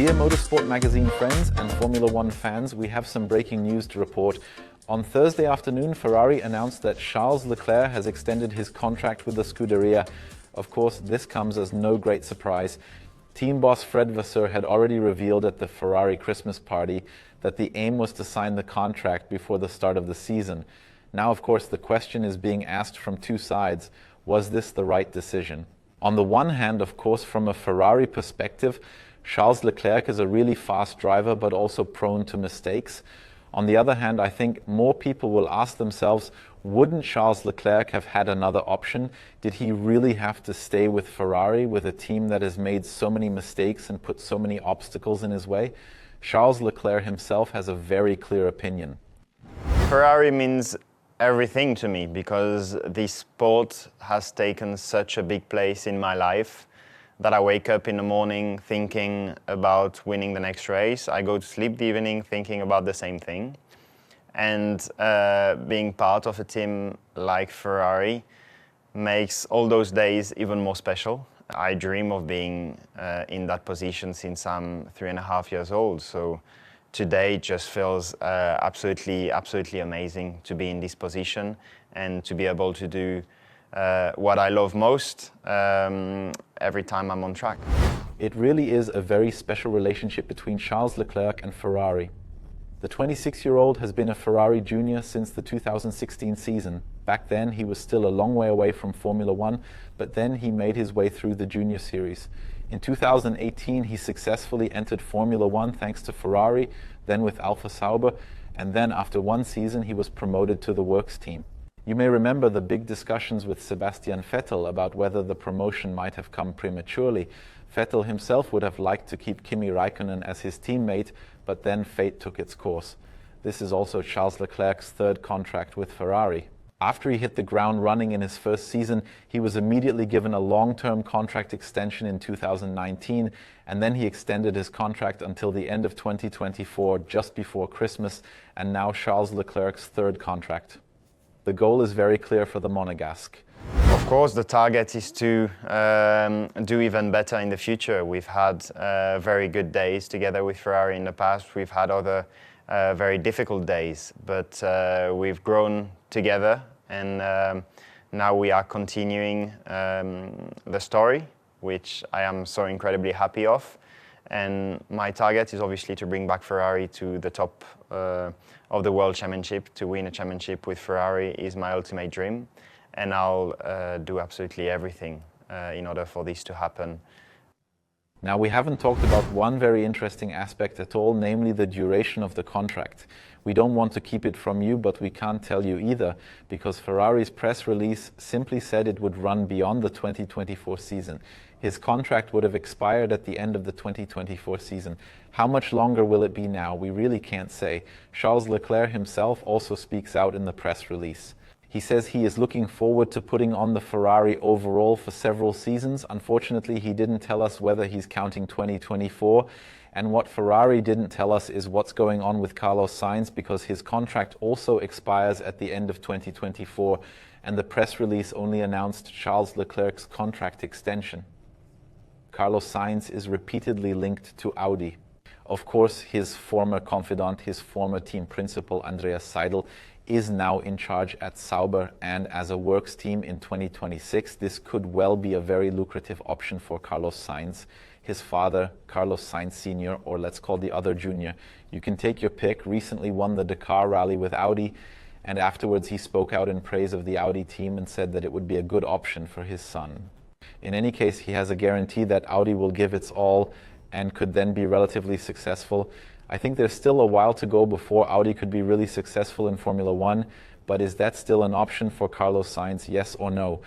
Dear Motorsport-Magazin friends and Formula One fans, we have some breaking news to report. On Thursday afternoon, Ferrari announced that Charles Leclerc has extended his contract with the Scuderia. Of course, this comes as no great surprise. Team boss Fred Vasseur had already revealed at the Ferrari Christmas party that the aim was to sign the contract before the start of the season. Now, of course, the question is being asked from two sides. Was this the right decision? On the one hand, of course, from a Ferrari perspective, Charles Leclerc is a really fast driver, but also prone to mistakes. On the other hand, I think more people will ask themselves, wouldn't Charles Leclerc have had another option? Did he really have to stay with Ferrari, with a team that has made so many mistakes and put so many obstacles in his way? Charles Leclerc himself has a very clear opinion. Ferrari means everything to me because this sport has taken such a big place in my life that I wake up in the morning thinking about winning the next race. I go to sleep the evening thinking about the same thing. And being part of a team like Ferrari makes all those days even more special. I dream of being in that position since I'm 3.5 years old. So today just feels absolutely amazing to be in this position and to be able to do what I love most every time I'm on track. It really is a very special relationship between Charles Leclerc and Ferrari. The 26-year-old has been a Ferrari junior since the 2016 season. Back then he was still a long way away from Formula One, but then he made his way through the junior series. In 2018 he successfully entered Formula One thanks to Ferrari, then with Alfa Sauber, and then after one season he was promoted to the works team. You may remember the big discussions with Sebastian Vettel about whether the promotion might have come prematurely. Vettel himself would have liked to keep Kimi Räikkönen as his teammate, but then fate took its course. This is also Charles Leclerc's third contract with Ferrari. After he hit the ground running in his first season, he was immediately given a long-term contract extension in 2019, and then he extended his contract until the end of 2024, just before Christmas, and now Charles Leclerc's third contract. The goal is very clear for the Monegasque. Of course, the target is to do even better in the future. We've had very good days together with Ferrari in the past. We've had other very difficult days, but we've grown together, and now we are continuing the story, which I am so incredibly happy of. And my target is obviously to bring back Ferrari to the top of the World Championship. To win a championship with Ferrari is my ultimate dream. And I'll do absolutely everything in order for this to happen. Now, we haven't talked about one very interesting aspect at all, namely the duration of the contract. We don't want to keep it from you, but we can't tell you either, because Ferrari's press release simply said it would run beyond the 2024 season. His contract would have expired at the end of the 2024 season. How much longer will it be now? We really can't say. Charles Leclerc himself also speaks out in the press release. He says he is looking forward to putting on the Ferrari overall for several seasons. Unfortunately, he didn't tell us whether he's counting 2024. And what Ferrari didn't tell us is what's going on with Carlos Sainz, because his contract also expires at the end of 2024. And the press release only announced Charles Leclerc's contract extension. Carlos Sainz is repeatedly linked to Audi. Of course, his former confidant, his former team principal, Andreas Seidel, is now in charge at Sauber, and as a works team in 2026, this could well be a very lucrative option for Carlos Sainz. His father, Carlos Sainz Sr., or let's call the other junior. You can take your pick, recently won the Dakar rally with Audi, and afterwards he spoke out in praise of the Audi team and said that it would be a good option for his son. In any case, he has a guarantee that Audi will give its all and could then be relatively successful. I think there's still a while to go before Audi could be really successful in Formula One, but is that still an option for Carlos Sainz, yes or no?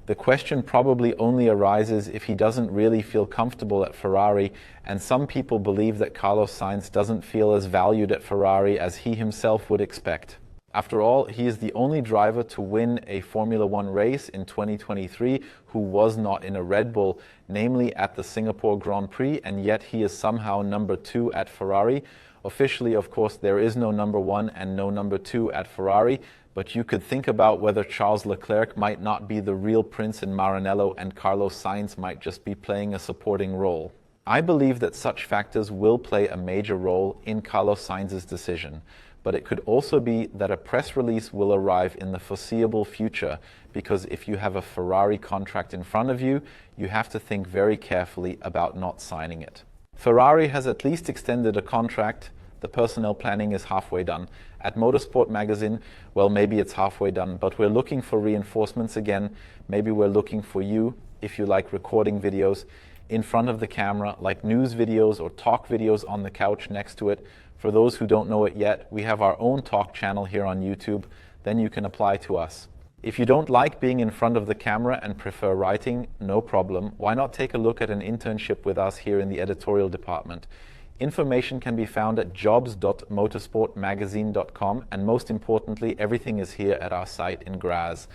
The question probably only arises if he doesn't really feel comfortable at Ferrari, and some people believe that Carlos Sainz doesn't feel as valued at Ferrari as he himself would expect. After all, he is the only driver to win a Formula One race in 2023 who was not in a Red Bull, namely at the Singapore Grand Prix, and yet he is somehow number 2 at Ferrari. Officially, of course, there is no number 1 and no number 2 at Ferrari, but you could think about whether Charles Leclerc might not be the real prince in Maranello and Carlos Sainz might just be playing a supporting role. I believe that such factors will play a major role in Carlos Sainz's decision, but it could also be that a press release will arrive in the foreseeable future, because if you have a Ferrari contract in front of you, you have to think very carefully about not signing it. Ferrari has at least extended a contract. The personnel planning is halfway done. At Motorsport-Magazin, well, maybe it's halfway done, but we're looking for reinforcements again. Maybe we're looking for you, if you like recording videos in front of the camera, like news videos or talk videos on the couch next to it. For those who don't know it yet, we have our own talk channel here on YouTube. Then you can apply to us. If you don't like being in front of the camera and prefer writing, no problem. Why not take a look at an internship with us here in the editorial department? Information can be found at jobs.motorsportmagazine.com, and most importantly, everything is here at our site in Graz.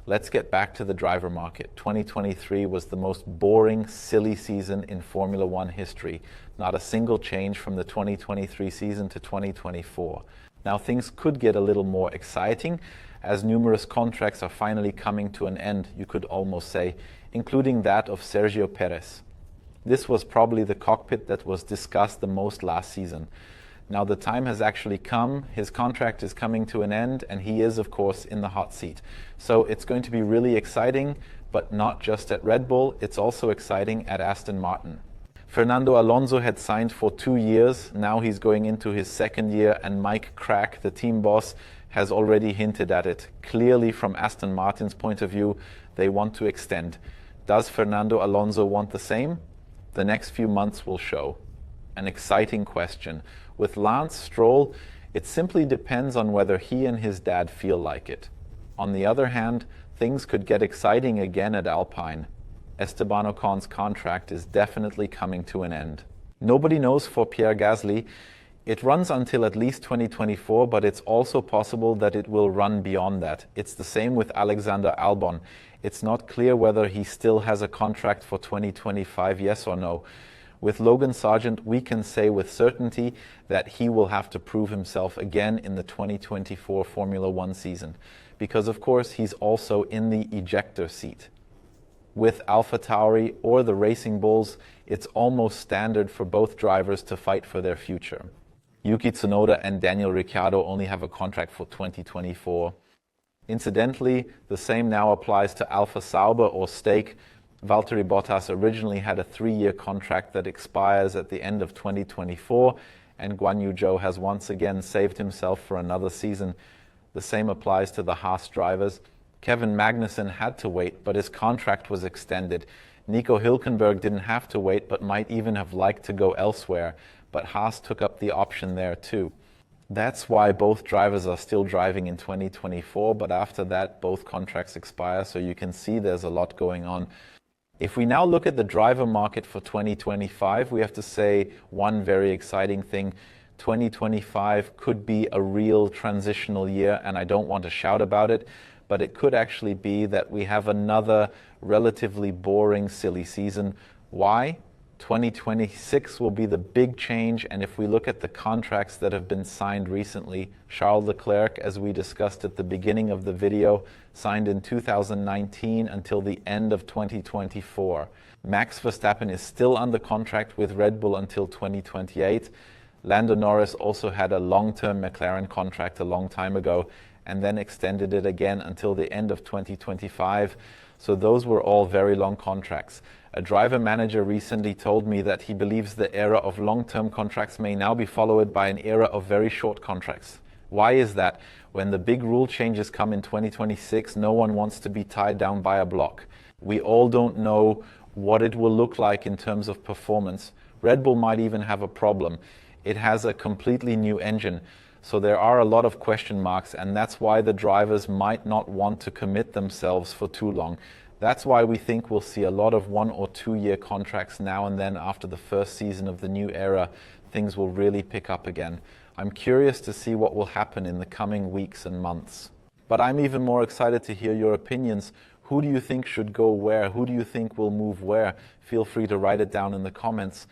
Let's get back to the driver market. 2023 was the most boring, silly season in Formula One history. Not a single change from the 2023 season to 2024. Now things could get a little more exciting as numerous contracts are finally coming to an end, you could almost say, including that of Sergio Perez. This was probably the cockpit that was discussed the most last season. Now the time has actually come, his contract is coming to an end, and he is of course in the hot seat. So it's going to be really exciting, but not just at Red Bull, it's also exciting at Aston Martin. Fernando Alonso had signed for 2 years, now he's going into his second year, and Mike Crack, the team boss, has already hinted at it. Clearly from Aston Martin's point of view, they want to extend. Does Fernando Alonso want the same? The next few months will show. An exciting question. With Lance Stroll, it simply depends on whether he and his dad feel like it. On the other hand, things could get exciting again at Alpine. Esteban Ocon's contract is definitely coming to an end. Nobody knows for Pierre Gasly. It runs until at least 2024, but it's also possible that it will run beyond that. It's the same with Alexander Albon. It's not clear whether he still has a contract for 2025, yes or no. With Logan Sargent, we can say with certainty that he will have to prove himself again in the 2024 Formula One season, because of course he's also in the ejector seat. With AlphaTauri or the Racing Bulls, it's almost standard for both drivers to fight for their future. Yuki Tsunoda and Daniel Ricciardo only have a contract for 2024. Incidentally, the same now applies to Alfa Sauber or Stake. Valtteri Bottas originally had a 3-year contract that expires at the end of 2024, and Guan Yu Zhou has once again saved himself for another season. The same applies to the Haas drivers. Kevin Magnussen had to wait, but his contract was extended. Nico Hülkenberg didn't have to wait, but might even have liked to go elsewhere, but Haas took up the option there too. That's why both drivers are still driving in 2024, but after that both contracts expire, so you can see there's a lot going on. If we now look at the driver market for 2025, we have to say one very exciting thing. 2025 could be a real transitional year, and I don't want to shout about it, but it could actually be that we have another relatively boring, silly season. Why? 2026 will be the big change, and if we look at the contracts that have been signed recently, Charles Leclerc, as we discussed at the beginning of the video, signed in 2019 until the end of 2024. Max Verstappen is still under contract with Red Bull until 2028. Lando Norris also had a long-term McLaren contract a long time ago and then extended it again until the end of 2025. So those were all very long contracts. A driver manager recently told me that he believes the era of long-term contracts may now be followed by an era of very short contracts. Why is that? When the big rule changes come in 2026, no one wants to be tied down by a block. We all don't know what it will look like in terms of performance. Red Bull might even have a problem. It has a completely new engine. So there are a lot of question marks, and that's why the drivers might not want to commit themselves for too long. That's why we think we'll see a lot of 1 or 2 year contracts now and then. After the first season of the new era, things will really pick up again. I'm curious to see what will happen in the coming weeks and months. But I'm even more excited to hear your opinions. Who do you think should go where? Who do you think will move where? Feel free to write it down in the comments.